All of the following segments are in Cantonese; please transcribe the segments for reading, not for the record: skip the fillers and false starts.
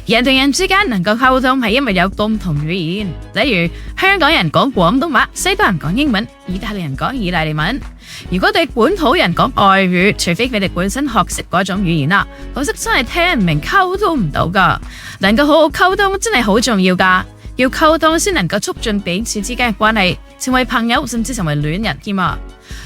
人同人之間能夠溝通係因為有共同語言，例如香港人講廣東話，西方人講英文，意大利人講意大利文。如果對本土人講外語，除非佢哋本身學識嗰種語言啦，否則真係聽唔明，溝通唔到噶。能夠好好溝通真係好重要噶，要溝通先能夠促進彼此之間嘅關係，成為朋友甚至成為戀人添啊！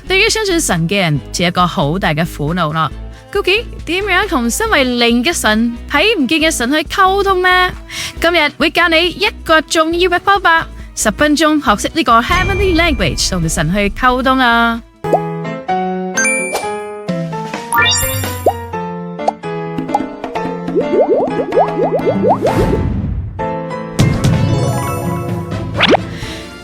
對於相信神嘅人，就有一個好大嘅苦惱啦。究竟點樣同身為靈嘅神、睇唔見嘅神去溝通呢？今日會教你一個重要嘅方法，10分鐘學識呢個 Heavenly Language 同神去溝通啊！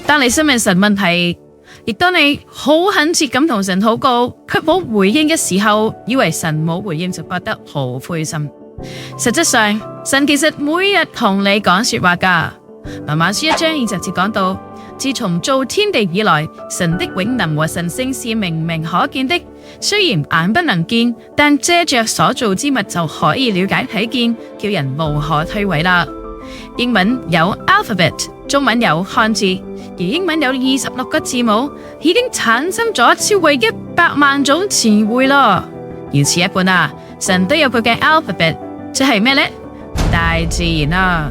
當你詢問神問題，亦當你好懇切咁同神禱告，卻冇回應嘅時候，以為神冇回應就覺得好灰心。實際上，神其實每日同你講說話噶。羅馬書1章20節講到，自從造天地以來，神的永能和神性是明明可見的，雖然眼不能見，但借着所造之物就可以了解睇見，叫人無可推諉啦。英文有 alphabet， 中文有漢字，而英文有26個字母，已經產生咗超過100萬種詞彙咯。如此一般啊，神都有佢嘅 alphabet， 即係咩呢？大自然啊，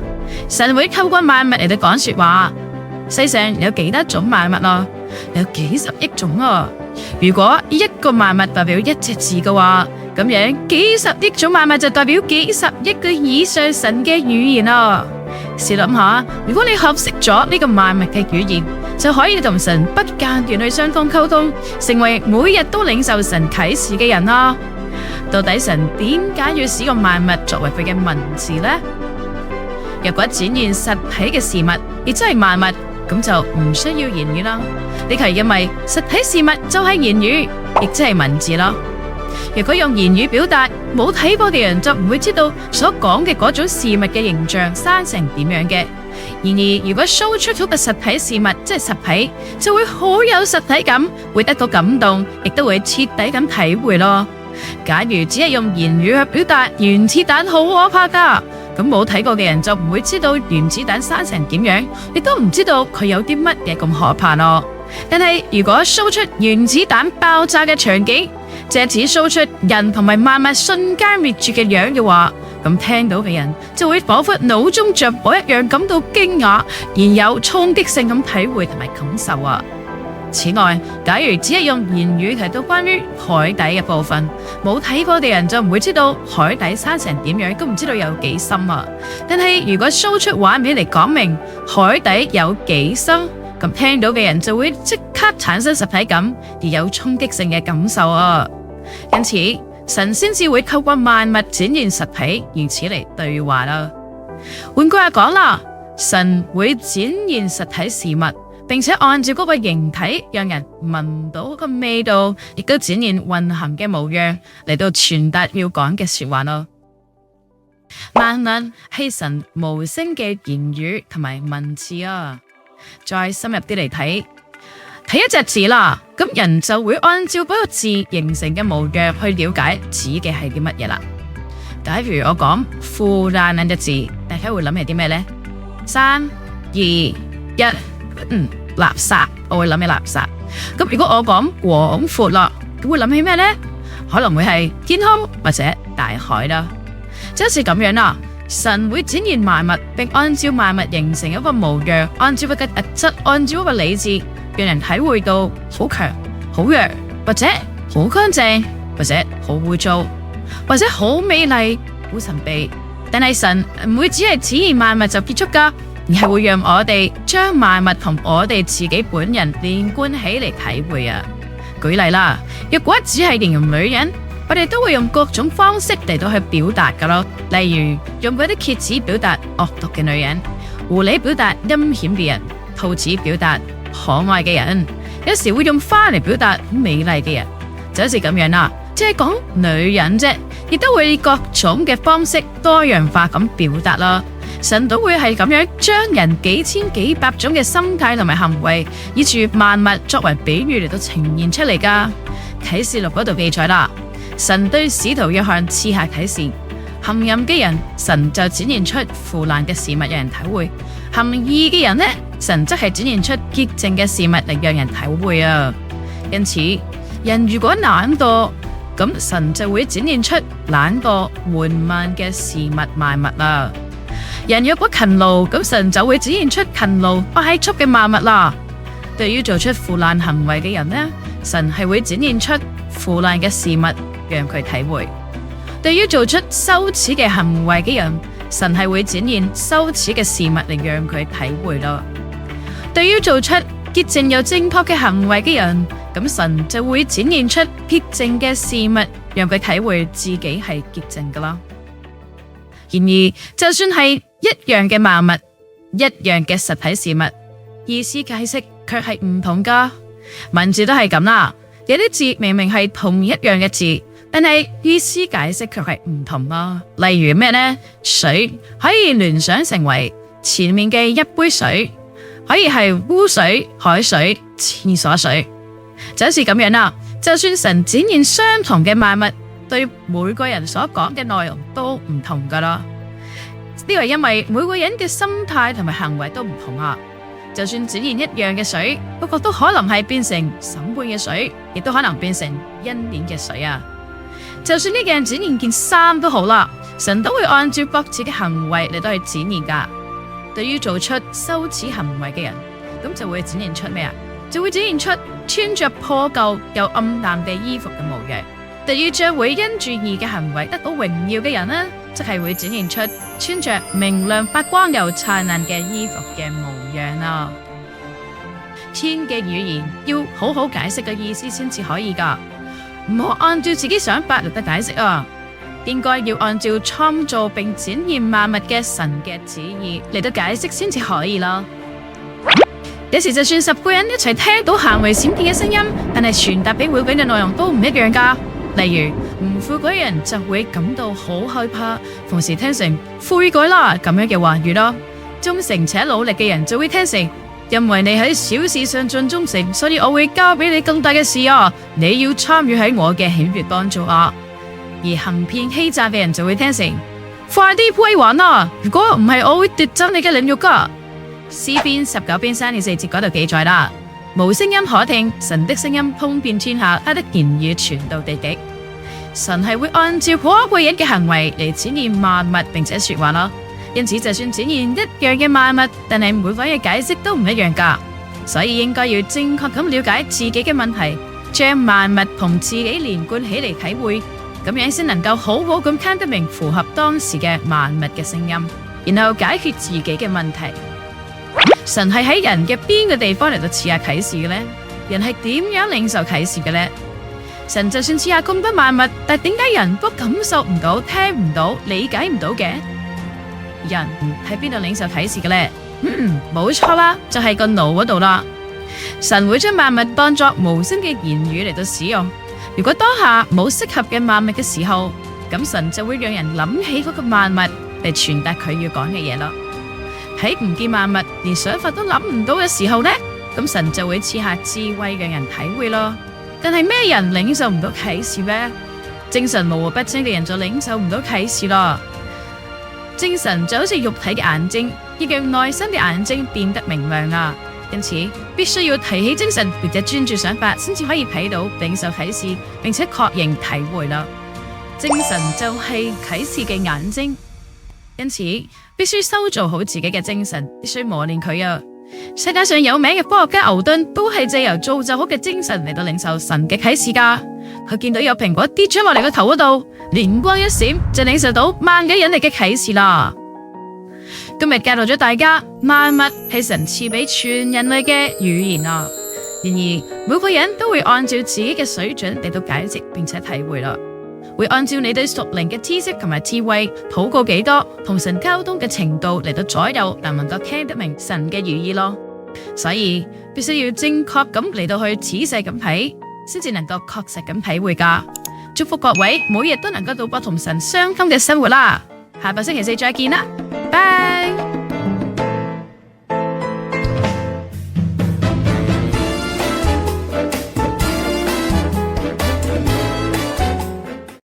神會透過萬物嚟到講說話。世上有幾多種萬物啊？有幾十億種啊！如果一個萬物代表一隻字嘅話，咁樣幾十億種萬物就代表幾十億個以上神嘅語言啊！試諗下，如果你學識咗呢個萬物嘅語言，就可以同神不間斷去相通溝通，成為每日都領受神啟示嘅人啦。到底神點解要使個萬物作為佢嘅文字呢？若果展現實體嘅事物，亦即係萬物，咁就唔需要言語啦。呢係因為實體事物就係言語，亦即係文字咯。如果用言語表達，冇睇過嘅人就唔會知道所講嘅嗰種事物嘅形象生成點樣嘅。然而，如果 show 出咗個實體事物，即係實體，就會好有實體感，會得到感動，亦都會徹底咁體會咯。假如只係用言語去表達原子彈好可怕噶，咁冇睇過嘅人就唔會知道原子彈生成點樣，亦都唔知道佢有啲乜嘢咁可怕咯。但係如果 show 出原子彈爆炸嘅場景，借此 show 出人同埋萬物瞬間滅絕嘅樣嘅話，咁聽到嘅人就會仿佛腦中着火一樣感到驚訝，然有衝擊性咁體會同埋感受啊！此外，假如只係用言語提到關於海底嘅部分，冇睇過嘅人就唔會知道海底生成點樣，都唔知道有幾深啊！但係如果 show 出畫面嚟講明海底有幾深，咁聽到嘅人就會即刻產生實體感，而有衝擊性嘅感受啊！因此，神先至會透過萬物展現實體，如此嚟對話啦。換句話講啦，神會展現實體事物，並且按照嗰個形體，讓人聞到個味道，亦都展現運行嘅模樣，嚟到傳達要講嘅說話咯。萬物係神無聲嘅言語同埋文字啊！再深入啲嚟睇一隻字啦，咁人就會按照嗰個字形成嘅模樣去了解指嘅係啲乜嘢啦。假如我講腐爛兩隻字，大家會諗起啲咩呢？3、2、1，垃圾，我會諗起垃圾。咁如果我講廣闊啦，咁會諗起咩呢？可能會係天空或者大海啦。就好似咁樣啦。神會展現萬物，並按照萬物形成一個模樣，按照佢嘅特質，按照一個理智，讓人體會到好強、好弱，或者好乾淨，或者好污糟，或者好美麗、好神秘。但係神唔會只係展現萬物就結束噶，而係會讓我哋將萬物同我哋自己本人連貫起嚟體會啊！舉例啦，若果只係形容女人，我哋都會用各種方式嚟到去表達噶咯，例如用嗰啲蠍子表達惡毒嘅女人，狐狸表達陰險嘅人，兔子表達可愛嘅人，有時會用花嚟表達美麗嘅人，就好似咁樣啦，即係講女人啫，亦都會各種嘅方式多樣化咁表達啦。神都會係咁樣將人幾千幾百種嘅心態同埋行為，以住萬物作為比喻嚟到呈現出嚟噶。啟示錄嗰度記載啦。神對使徒約翰賜下啟示，含淫嘅人，神就展現出腐爛嘅事物讓人體會；含義嘅人呢，神則係展現出潔淨嘅事物嚟讓人體會啊。因此，人如果懶惰，咁神就會展現出懶惰緩慢嘅事物萬物啦。人若果勤勞，咁神就會展現出勤勞快速嘅萬物啦。對於做出腐爛行為嘅人呢，神係會展現出腐爛嘅事物讓佢體會；對於做出羞恥嘅行為嘅人，神係會展現羞恥嘅事物嚟讓佢體會咯。對於做出潔淨又正確嘅行為嘅人，咁神就會展現出潔淨嘅事物，讓佢體會自己係潔淨噶啦。然而，就算係一樣嘅萬物，一樣嘅實體事物，意思解釋卻係唔同噶。文字都係咁啦，有啲字明明係同一樣嘅字，但係意思解釋卻係唔同啦。例如咩呢？水可以聯想成為前面嘅一杯水，可以係污水、海水、廁所水，就好似咁樣啦。就算神展現相同嘅萬物，對每個人所講嘅內容都唔同噶啦。呢個係因為每個人嘅心態同埋行為都唔同啊。就算展現一樣嘅水，不過都可能係變成審判嘅水，亦都可能變成恩典嘅水啊。就算呢個人展現件衫都好啦，神都會按照各自嘅行為嚟到去展現噶。對於做出羞恥行為嘅人，咁就會展現出咩啊？就會展現出穿着破舊又暗淡嘅衣服嘅模樣。對於將會因住義嘅行為得到榮耀嘅人呢，即係會展現出穿着明亮發光又燦爛嘅衣服嘅模樣啊。天嘅語言要好好解釋嘅意思先至可以噶，唔好按照自己想法嚟得解釋啊。應該要按照創造並展現萬物嘅神嘅旨意嚟到解釋先至可以啦。有時就算10個人一齊聽到行為閃電嘅聲音，但係傳達俾每個人嘅內容都唔一樣噶。例如唔悔改人就會感到好害怕，同時聽成悔改啦咁樣嘅話語咯。忠誠且努力嘅人就會聽成因為你喺小事上盡忠誠，所以我會交俾你更大嘅事啊！你要參與喺我嘅喜悅當中啊！而行騙欺詐嘅人就會聽成快啲歸還啊！如果唔係，我會奪走你嘅領域噶。詩篇19篇3、4節嗰度記載啦，無聲音可聽，神的聲音通遍天下，他的言語傳到地極。神係會按照嗰個人嘅行為嚟展現萬物並且說話咯。因此就算展現一樣嘅萬物，但係每個人嘅解釋都唔一樣噶，所以應該要正確咁了解自己嘅問題，將萬物同自己連貫起嚟體會，咁樣先能夠好好咁聽得明符合當時嘅萬物嘅聲音，然後解決自己嘅問題。神係喺人嘅邊個地方嚟到賜下啟示嘅呢？人係點樣領受啟示嘅呢？神就算賜下咁多萬物，但係點解人都感受唔到、聽唔到、理解唔到嘅？人喺邊度領受啟示嘅呢？冇錯啦，就係個腦嗰度啦。神會將萬物當作無聲嘅言語嚟到使用。如果當下冇適合嘅萬物嘅時候，咁神就會讓人諗起嗰個萬物嚟傳達佢要講嘅嘢咯。喺唔見萬物連想法都諗唔到嘅時候呢，咁神就會賜下智慧讓人體會咯。但係咩人領受唔到啟示呢？精神模糊不清嘅人就領受唔到啟示咯。精神就好似肉體嘅眼睛，要讓內心嘅眼睛變得明亮啊。因此必須要提起精神，並且專注想法，先至可以睇到領受啟示，並且確認體會啦。精神就係啟示嘅眼睛，因此必須修造好自己嘅精神，必須磨練佢啊。世界上有名嘅科學家牛頓都係借由造就好嘅精神嚟到領受神嘅啟示噶。佢見到有蘋果跌咗落嚟個頭嗰度，靈光一閃就領受到萬幾引力嘅啟示啦。今日教導咗大家，萬物係神賜俾全人類嘅語言啊。然而每個人都會按照自己嘅水準嚟到解釋並且體會啦，會按照你對屬靈嘅知識同埋智慧，禱告幾多，同神溝通嘅程度嚟到左右，能唔能夠聽得明神嘅語意咯。所以必須要正確咁嚟到去仔細咁睇，先至能夠確實咁體會噶。祝福各位每日都能夠度過同神相通嘅生活啦。下個星期4再見啦，拜。